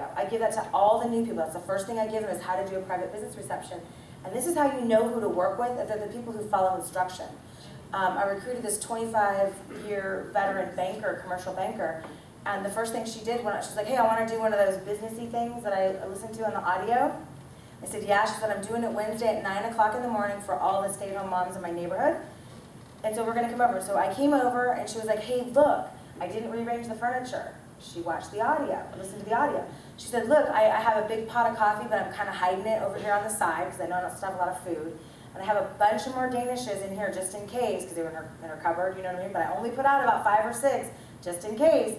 audio. I give that to all the new people. That's the first thing I give them is how to do a private business reception. And this is how you know who to work with, that they're the people who follow instruction. I recruited this 25-year veteran banker, commercial banker, and the first thing she did when she's like, hey, I want to do one of those businessy things that I listen to on the audio. I said, yeah. She said, I'm doing it Wednesday at 9 o'clock in the morning for all the stay-at-home moms in my neighborhood. And so we're going to come over. So I came over, and she was like, hey, look, I didn't rearrange the furniture. She watched the audio, listened to the audio. She said, look, I have a big pot of coffee, but I'm kind of hiding it over here on the side because I know I don't have a lot of food. And I have a bunch of more Danishes in here just in case, because they were in her cupboard, you know what I mean? But I only put out about 5 or 6 just in case.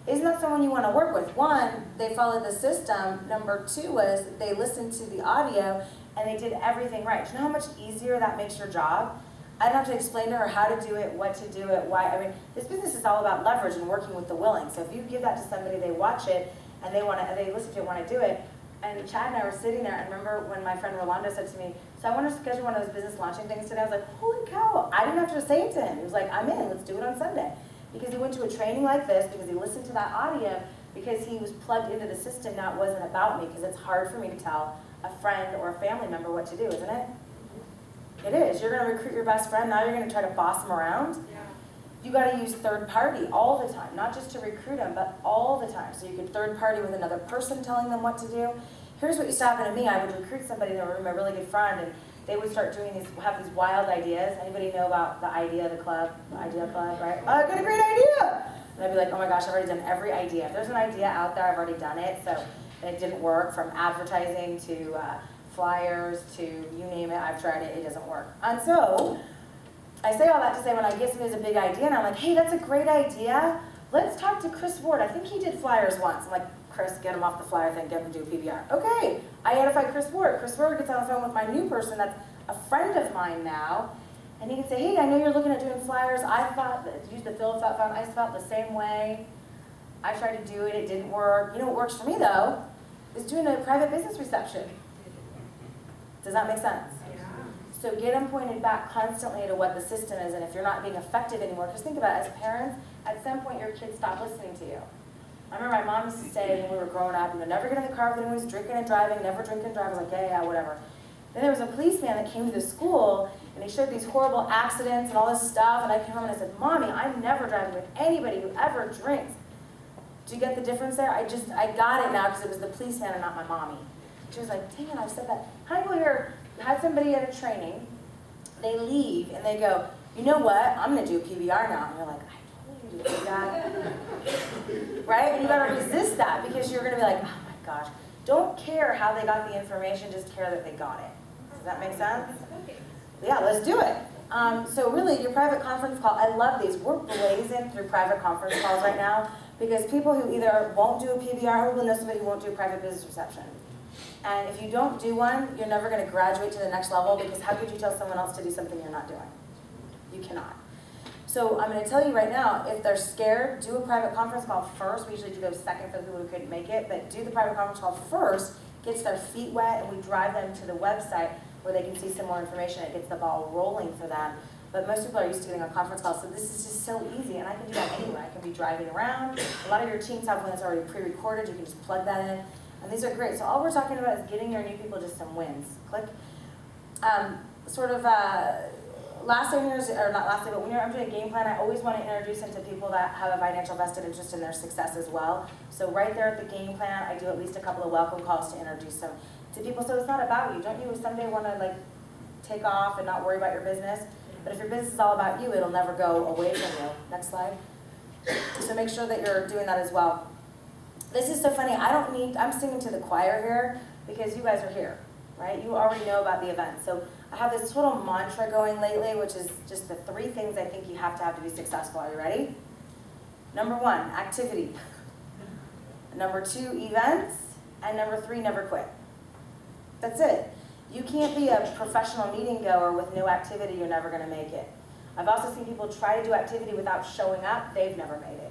Isn't that someone you want to work with? One, they followed the system. Number 2 was they listened to the audio and they did everything right. Do you know how much easier that makes your job? I don't have to explain to her how to do it, what to do it, why. I mean, this business is all about leverage and working with the willing. So if you give that to somebody, they watch it and they listen to it, want to do it. And Chad and I were sitting there, and remember when my friend Rolando said to me, so I want to schedule one of those business launching things today. I was like, holy cow, I didn't have to say it to him. He was like, I'm in, let's do it on Sunday. Because he went to a training like this, because he listened to that audio, because he was plugged into the system. Now it wasn't about me, because it's hard for me to tell a friend or a family member what to do, isn't it? It is. You're going to recruit your best friend, now you're going to try to boss them around. Yeah. You got to use third party all the time, not just to recruit them, but all the time. So you could third party with another person telling them what to do. Here's what used to happen to me. I would recruit somebody in the room, a really good friend, and they would start doing have these wild ideas. Anybody know about the Idea Club, right? Oh, I got a great idea! And I'd be like, oh my gosh, I've already done every idea. If there's an idea out there, I've already done it. So it didn't work, from advertising to flyers to you name it. I've tried it, it doesn't work. And so I say all that to say when I get somebody with a big idea and I'm like, hey, that's a great idea. Let's talk to Chris Ward. I think he did flyers once. I'm like, Chris, get him off the flyer thing, get him to do a PBR. Okay, I identify Chris Ward. Chris Ward gets on the phone with my new person that's a friend of mine now, and he can say, hey, I know you're looking at doing flyers. I thought that, use the Phillips outbound, I felt the same way. I tried to do it, it didn't work. You know what works for me though, is doing a private business reception. Does that make sense? Yeah. So get them pointed back constantly to what the system is, and if you're not being effective anymore, because think about it, as parents, at some point your kids stop listening to you. I remember my mom used to say when we were growing up, never get in the car with anyone who's drinking and driving, never drink and drive. I was like, yeah, whatever. Then there was a policeman that came to the school, and he showed these horrible accidents and all this stuff, and I came home and I said, Mommy, I'm never driving with anybody who ever drinks. Do you get the difference there? I got it now because it was the policeman and not my mommy. She was like, dang it, I've said that. How many people here had somebody at a training, they leave, and they go, you know what, I'm going to do a PBR now. And you're like, I told you to do that. Right? And you got to resist that because you're going to be like, oh my gosh. Don't care how they got the information, just care that they got it. Does that make sense? Yeah, let's do it. So really, your private conference call, I love these. We're blazing through private conference calls right now because people who either won't do a PBR or will know somebody who won't do a private business reception. And if you don't do one, you're never going to graduate to the next level because how could you tell someone else to do something you're not doing? You cannot. So I'm going to tell you right now, if they're scared, do a private conference call first. We usually do those second for the people who couldn't make it, but do the private conference call first, gets their feet wet, and we drive them to the website where they can see some more information. It gets the ball rolling for them. But most people are used to getting on conference calls, so this is just so easy, and I can do that anywhere. I can be driving around. A lot of your teams have one that's already pre-recorded. You can just plug that in, and these are great. So all we're talking about is getting your new people just some wins. Click. Lastly, but when I'm doing a game plan, I always want to introduce them to people that have a financial vested interest in their success as well. So right there at the game plan, I do at least a couple of welcome calls to introduce them to people. So it's not about you. Don't you someday want to take off and not worry about your business? But if your business is all about you, it'll never go away from you. Next slide. So make sure that you're doing that as well. This is so funny. I'm singing to the choir here because you guys are here, right? You already know about the event. So I have this total mantra going lately, which is just the 3 things I think you have to be successful. Are you ready? Number 1, activity. Number 2, events. And number 3, never quit. That's it. You can't be a professional meeting goer with no activity. You're never going to make it. I've also seen people try to do activity without showing up. They've never made it.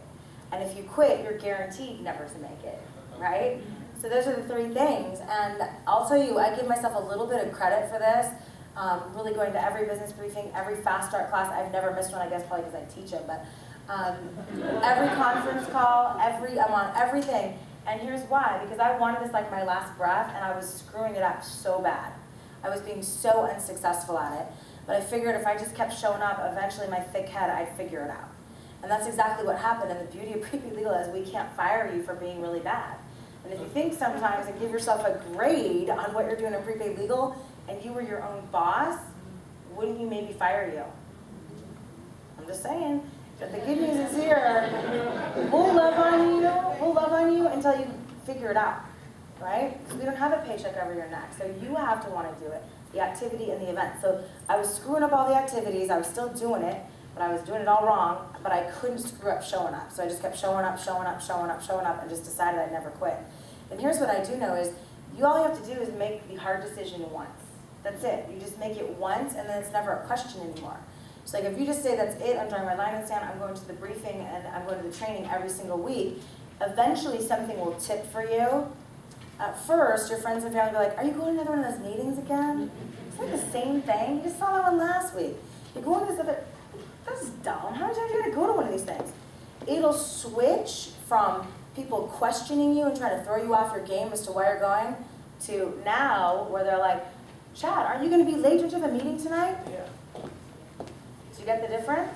And if you quit, you're guaranteed never to make it, right? So those are the 3 things. And I'll tell you, I give myself a little bit of credit for this. Really going to every business briefing, every fast start class. I've never missed one, I guess probably because I teach them, but every conference call, I'm on everything. And here's why, because I wanted this like my last breath, and I was screwing it up so bad. I was being so unsuccessful at it, but I figured if I just kept showing up, eventually my thick head, I'd figure it out. And that's exactly what happened, and the beauty of Prepaid Legal is we can't fire you for being really bad. And if you think sometimes and give yourself a grade on what you're doing in Prepaid Legal, and you were your own boss, wouldn't you maybe fire you? I'm just saying. But the good news is here, we'll love on you until you figure it out, right? Because we don't have a paycheck over your neck, so you have to want to do it, the activity and the event. So I was screwing up all the activities, I was still doing it, but I was doing it all wrong, but I couldn't screw up showing up. So I just kept showing up, and just decided I'd never quit. And here's what I do know is, all you have to do is make the hard decision once. That's it. You just make it once, and then it's never a question anymore. So like if you just say, that's it, I'm drawing my line in the sand, I'm going to the briefing, and I'm going to the training every single week, eventually something will tip for you. At first, your friends and family will be like, are you going to another one of those meetings again? It's like the same thing. You just saw that one last week. You're going to this other, that's dumb. How many times are you going to go to one of these things? It'll switch from people questioning you and trying to throw you off your game as to why you're going, to now where they're like, Chad, are you going to be late? Don't you have a meeting tonight? Yeah. Do you get the difference?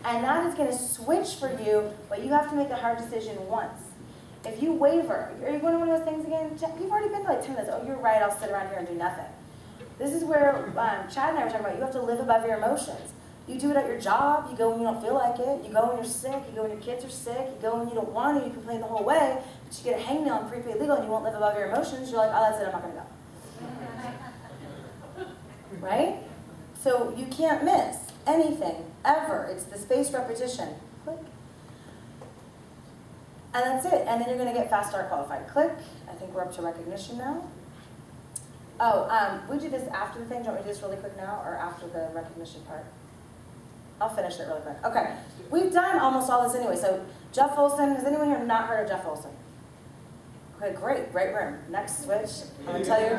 And that is going to switch for you, but you have to make a hard decision once. If you waver, are you going to one of those things again? You've already been to like 10 minutes. Oh, you're right, I'll sit around here and do nothing. This is where Chad and I were talking about, you have to live above your emotions. You do it at your job, you go when you don't feel like it, you go when you're sick, you go when your kids are sick, you go when you don't want to, you complain the whole way, but you get a hangnail on Prepaid Legal and you won't live above your emotions, you're like, oh, that's it, I'm not going to go. Right? So you can't miss anything, ever. It's the spaced repetition. Click. And that's it. And then you're going to get fast start qualified. Click. I think we're up to recognition now. Oh, we do this after the thing. Do you want me to do this really quick now or after the recognition part? I'll finish it really quick. Okay. We've done almost all this anyway. So Jeff Olson, has anyone here not heard of Jeff Olson? Okay, great room. Next switch. I'm going to tell you.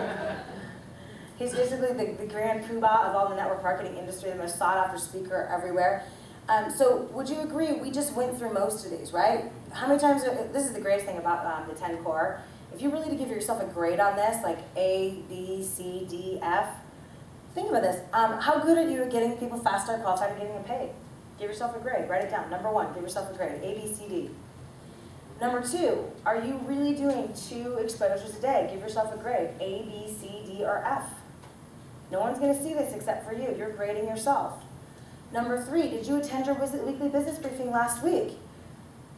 He's basically the grand poobah of all the network marketing industry, the most sought after speaker everywhere. So would you agree, we just went through most of these, right? How many times, this is the greatest thing about the 10 core. If you really to give yourself a grade on this, like A, B, C, D, F, think about this. How good are you at getting people fast start qualified and getting them paid? Give yourself a grade, write it down. Number 1, give yourself a grade, A, B, C, D. Number 2, are you really doing 2 exposures a day? Give yourself a grade, A, B, C, D, or F. No one's going to see this except for you. You're grading yourself. Number 3, did you attend your weekly business briefing last week?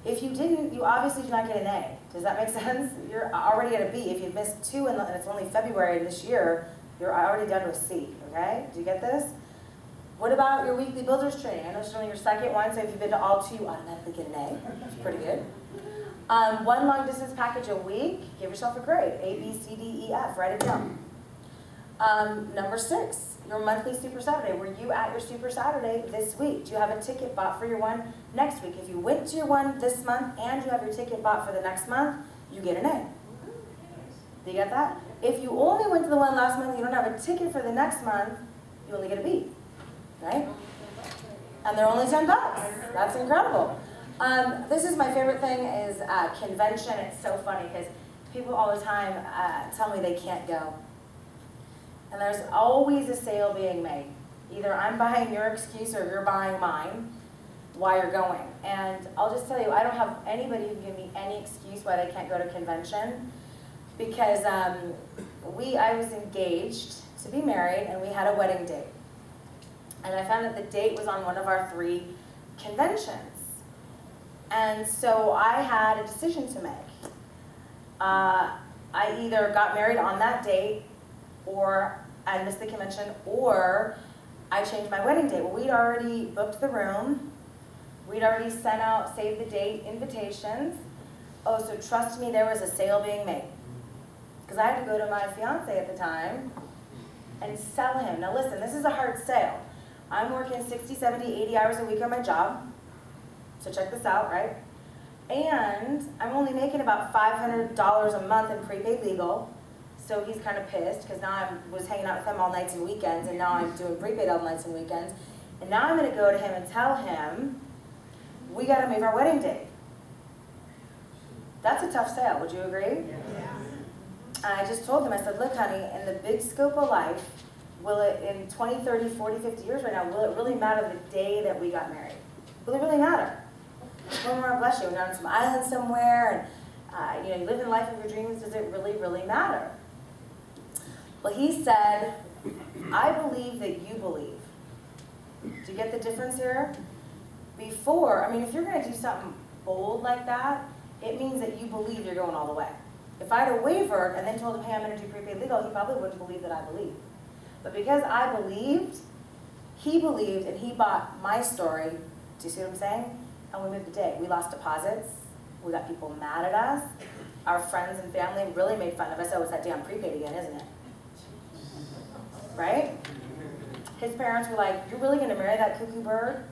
If you didn't, you obviously did not get an A. Does that make sense? You're already at a B. If you've missed 2 and it's only February this year, you're already down to a C, okay? Do you get this? What about your weekly builders training? I know it's only your second one, so if you've been to all 2, you automatically get an A. That's pretty good. 1 long distance package a week, give yourself a grade. A, B, C, D, E, F. Write it down. Number 6, your monthly Super Saturday. Were you at your Super Saturday this week? Do you have a ticket bought for your one next week? If you went to your one this month and you have your ticket bought for the next month, you get an A. Do you get that? If you only went to the one last month and you don't have a ticket for the next month, you only get a B, right? And they're only $10. That's incredible. This is my favorite thing is convention. It's so funny because people all the time tell me they can't go. And there's always a sale being made. Either I'm buying your excuse or you're buying mine why you're going. And I'll just tell you, I don't have anybody who can give me any excuse why they can't go to convention because I was engaged to be married and we had a wedding date. And I found that the date was on one of our 3 conventions. And so I had a decision to make. I either got married on that date or I missed the convention, or I changed my wedding date. Well, we'd already booked the room. We'd already sent out save the date invitations. Oh, so trust me, there was a sale being made. Because I had to go to my fiance at the time and sell him. Now listen, this is a hard sale. I'm working 60, 70, 80 hours a week on my job. So check this out, right? And I'm only making about $500 a month in prepaid legal. So he's kind of pissed because now I was hanging out with him all nights and weekends, and now I'm doing prepaid all nights and weekends. And now I'm going to go to him and tell him, we got to move our wedding date. That's a tough sale, would you agree? And I just told them, I said, look honey, in the big scope of life, will it, in 20, 30, 40, 50 years right now, will it really matter the day that we got married? Will it really matter? Well, Lord bless you, we're on some island somewhere, and you live the life of your dreams, does it really, really matter? Well, he said, I believe that you believe. Do you get the difference here? Before, I mean, if you're going to do something bold like that, it means that you believe you're going all the way. If I'd have wavered and then told him, hey, I'm going to do prepaid legal, he probably wouldn't believe that I believed. But because I believed, he believed, and he bought my story. Do you see what I'm saying? And we moved the day. We lost deposits. We got people mad at us. Our friends and family really made fun of us. Oh, it's that damn prepaid again, isn't it? Right? His parents were like, you're really going to marry that cuckoo bird?